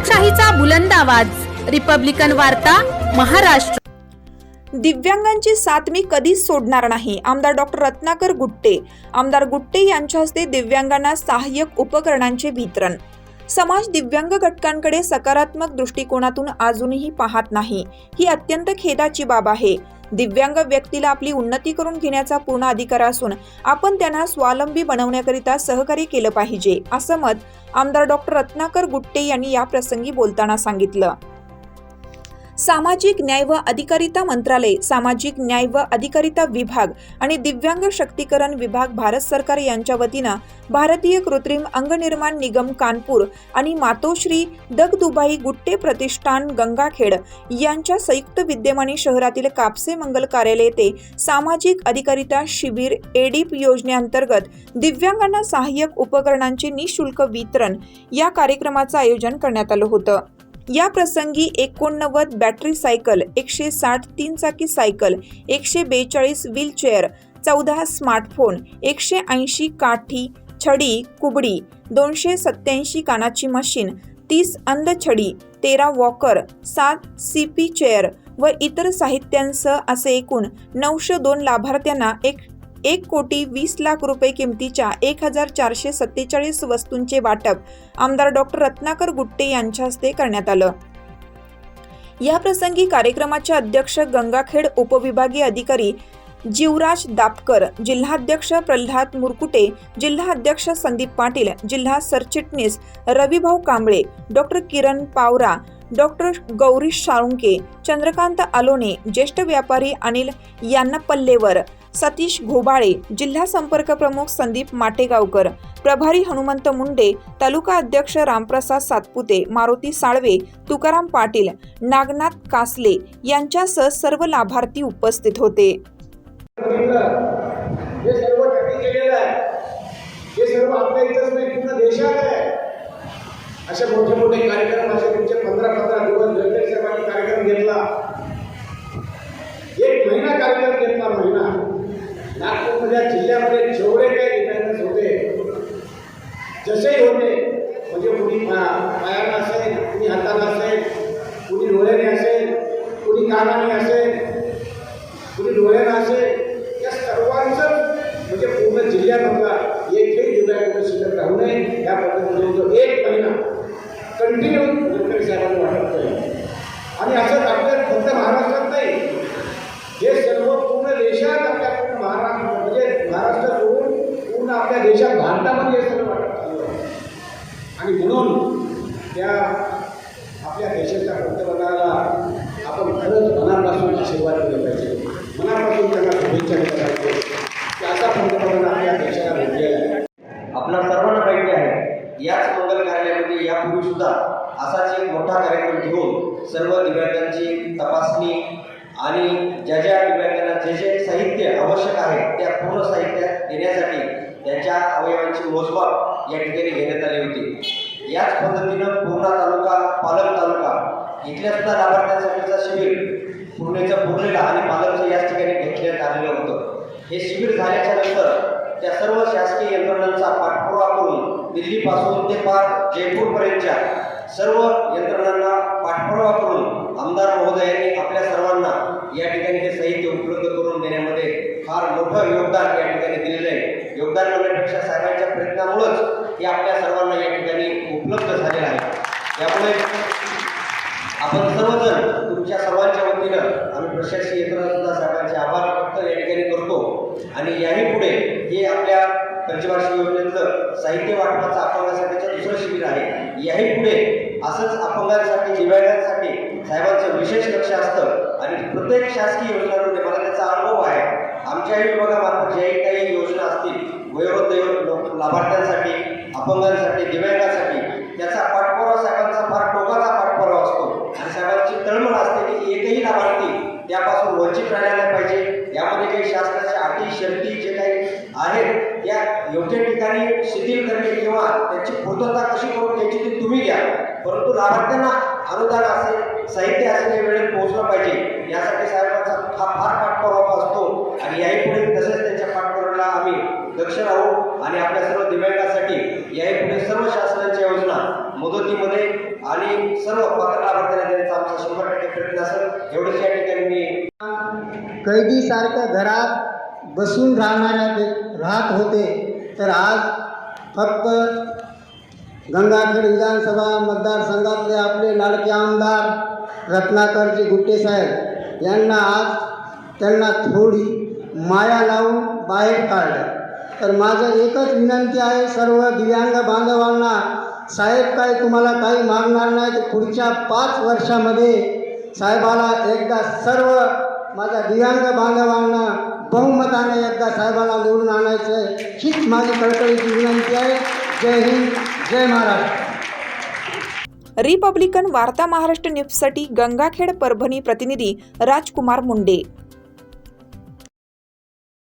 लोकशाहीचा बुलंद आवाज, रिपब्लिकन वार्ता, महाराष्ट्र। दिव्यांगांची साथ मी कधीच सोडणार नाही। आमदार डॉक्टर रत्नाकर गुट्टे। आमदार गुट्टे यांच्या हस्ते दिव्यांगांना सहाय्यक उपकरणांचे वितरण। समाज दिव्यांग घटकांकडे सकारात्मक दृष्टिकोनातून अजूनही पाहत नाही, ही अत्यंत खेदाची बाब आहे। दिव्यांग व्यक्तीला आपली उन्नती करून घेण्याचा पूर्ण अधिकार असून आपण त्यांना स्वावलंबी बनवण्याकरिता सहकार्य केलं पाहिजे, असं मत आमदार डॉक्टर रत्नाकर गुट्टे यांनी या प्रसंगी बोलताना सांगितलं। सामाजिक न्याय व अधिकारिता मंत्रालय, सामाजिक न्याय व अधिकारिता विभाग आणि दिव्यांग शक्तीकरण विभाग भारत सरकार यांच्या वतीनं भारतीय कृत्रिम अंगनिर्माण निगम कानपूर आणि मातोश्री दगदुभाई गुट्टे प्रतिष्ठान गंगाखेड यांच्या संयुक्त विद्यमाने शहरातील कापसे मंगल कार्यालय येथे सामाजिक अधिकारिता शिबिर एडीप योजनेअंतर्गत दिव्यांगांना सहाय्यक उपकरणांचे निःशुल्क वितरण या कार्यक्रमाचं आयोजन करण्यात आलं होतं। या प्रसंगी 89 बॅटरी सायकल, 160 तीन चाकी सायकल, 142 व्हीलचेअर, 14 स्मार्टफोन, 180 काठी, छडी, कुबडी, 287 कानाची मशीन, 30 अंध छडी, 13 वॉकर, 7 सीपी चेअर व इतर साहित्यांसह असे एकूण 902 लाभार्थ्यांना 1,20,00,000 रुपये किमतीच्या 1,447 वस्तूंचे वाटप आमदार डॉक्टर रत्नाकर गुट्टे यांच्या हस्ते करण्यात आलं। या प्रसंगी कार्यक्रमाचे अध्यक्ष गंगाखेड उपविभागीय अधिकारी जीवराज दापकर, जिल्हाध्यक्ष प्रल्हाद मुरकुटे, जिल्हाध्यक्ष संदीप पाटील, जिल्हा सरचिटणीस रविभाऊ कांबळे, डॉक्टर किरण पावरा, डॉक्टर गौरी साळुंके, चंद्रकांत अलोने, ज्येष्ठ व्यापारी अनिल यान्नपल्लेवर, सतीश घोबाळे, जिल्हा संपर्क प्रमुख संदीप माटेगावकर, प्रभारी हनुमंत मुंडे, तालुका अध्यक्ष रामप्रसाद सातपुते, मारुती साळवे, तुकाराम पाटील, नागनाथ कासले यांच्यासह सर्व लाभार्थी उपस्थित होते। हे सर्व त्यांनी केलेलं आहे, हे सर्व आपल्या इथंच नाही पूर्ण देशात आहे। असे मोठे मोठे कार्यक्रम, असे तुमचे 15-15 दिवस गणपती साहेबांनी कार्यक्रम घेतला, 1 महिना कार्यक्रम घेतला। महिना नागपूरमध्ये जिल्ह्यामध्ये जेवढे काही डिपेंडन्स होते, जसेही होते, म्हणजे कुणी पायाला असेल, कुणी हाताला असेल, कुणी डोळ्याने असेल, कुणी कानाने असेल, कुणी डोळ्याने असेल, या सर्वांचं म्हणजे पूर्ण जिल्ह्यामधला एकही दिव्यांग शिल्लक राहू नये या पद्धतीने जो 1 महिना कंटिन्यू गणपती साहेबांनी वाटप केलं। आणि असंच आपल्या फक्त महाराष्ट्रात नाही, हे सर्व पूर्ण देशात, आपल्या पूर्ण महाराष्ट्र म्हणजे महाराष्ट्र सोडून पूर्ण आपल्या देशात भारतामध्ये हे सर्व वाटप चालू आहे। आणि म्हणून त्या आपल्या देशाच्या पंतप्रधानाला आपण खरंच मनापासून आशीर्वाद दिले पाहिजे, मनापासून त्यांना शुभेच्छा दिल्या पाहिजे की असा पंतप्रधान आपल्या देशाला भेटलेला आहे, आपल्या सर्वांना माहिती आहे। याच मंगल कार्यालयामध्ये यापूर्वी सुद्धा असाच एक मोठा कार्यक्रम घेऊन सर्व दिव्यांगांची तपासणी आणि ज्या ज्या दिव्यांगांना जे जे साहित्य आवश्यक आहे त्या पूर्ण साहित्य देण्यासाठी त्यांच्या अवयवांची मोजमाप या ठिकाणी घेण्यात आली होती। याच पद्धतीनं पूर्णा तालुका, पालम तालुका इथल्या सुद्धा लाभार्थ्यांसाठीचा शिबिर पूर्णेचं पूर्णेला आणि पालमचं याच ठिकाणी घेतण्यात आलेलं होतं। हे शिबिर झाल्याच्या नंतर त्या सर्व शासकीय यंत्रणांचा पाठपुरावा करून दिल्लीपासून ते पार जयपूरपर्यंतच्या सर्व यंत्रणांना पाठपुरावा करून आमदार महोदयांनी आपल्या सर्वांना या ठिकाणी हे साहित्य उपलब्ध करून देण्यामध्ये फार मोठं योगदान या ठिकाणी दिलेलं आहे। योगदान म्हणण्यापेक्षा साहेबांच्या प्रयत्नामुळेच हे आपल्या सर्वांना या ठिकाणी उपलब्ध झालेलं आहे। त्यामुळे आपण सर्वजण तुमच्या सर्वांच्या वतीनं आम्ही प्रशासकीय यंत्रणा सुद्धा साहेबांचे आभार व्यक्त या ठिकाणी करतो। आणि याही पुढे हे आपल्या पंचवार्षिक योजनेचं साहित्य वाटपाचं अपंगांसाठीचं दुसरं शिबिर आहे। याही पुढे असंच अपंगांसाठी, दिव्यांगांसाठी साहेबांचं विशेष लक्ष असतं आणि प्रत्येक शासकीय योजनांमध्ये मला त्याचा अनुभव आहे। आमच्याही विभागामार्फत ज्याही काही योजना असतील वयोवृद्ध लाभार्थ्यांसाठी, अपंगांसाठी, दिव्यांगांसाठी, त्याचा पाठपुरावा साहेबांचा फार टोकाचा पाठपुरावा असतो आणि साहेबांची तळमळ असते की एकही लाभार्थी त्यापासून वंचित राहिला नाही पाहिजे। यामध्ये काही शासनाच्या अटी शर्ती जे काही आहेत त्या योग्य ठिकाणी शिथिल करणे किंवा त्याची पूर्तता कशी करून त्याची ती तुम्ही घ्या, परंतु लाभार्थ्यांना अनुदान असेल, साहित्य असेल वेळेत पोहोचलं पाहिजे यासाठी साहेबांचा फार पाठपुरावा असतो। आणि याही पुढे तसेच त्यांच्या पाठपुराव्याला आम्ही दक्ष राहू आणि आपल्या सर्व दिव्यांगांसाठी याही पुढे सर्व शासनाच्या योजना मुदतीमध्ये आणि कैदीसारखं घरात बसून राहत होते, तर आज फक्त गंगाखेड विधानसभा मतदारसंघातले आपले लाडके आमदार रत्नाकरजी गुट्टे साहेब यांना आज त्यांना थोडी माया लावून बाहेर काढलं. तर माझं एकच विनंती आहे सर्व दिव्यांग बांधवांना, साहेब काय तुम्हाला काही मागणार नाही, तर पुढच्या 5 वर्षामध्ये साहेबाला एकदा सर्व माझ्या दिव्यांग बांधवांना बहुमताने एकदा साहेबाला निवडून आणायचं आहे, हीच माझी कळकळीची विनंती आहे. जय हिंद, जय महाराष्ट्र. रिपब्लिकन वार्ता महाराष्ट्र न्यूजसाठी गंगाखेड परभणी प्रतिनिधी राजकुमार मुंडे.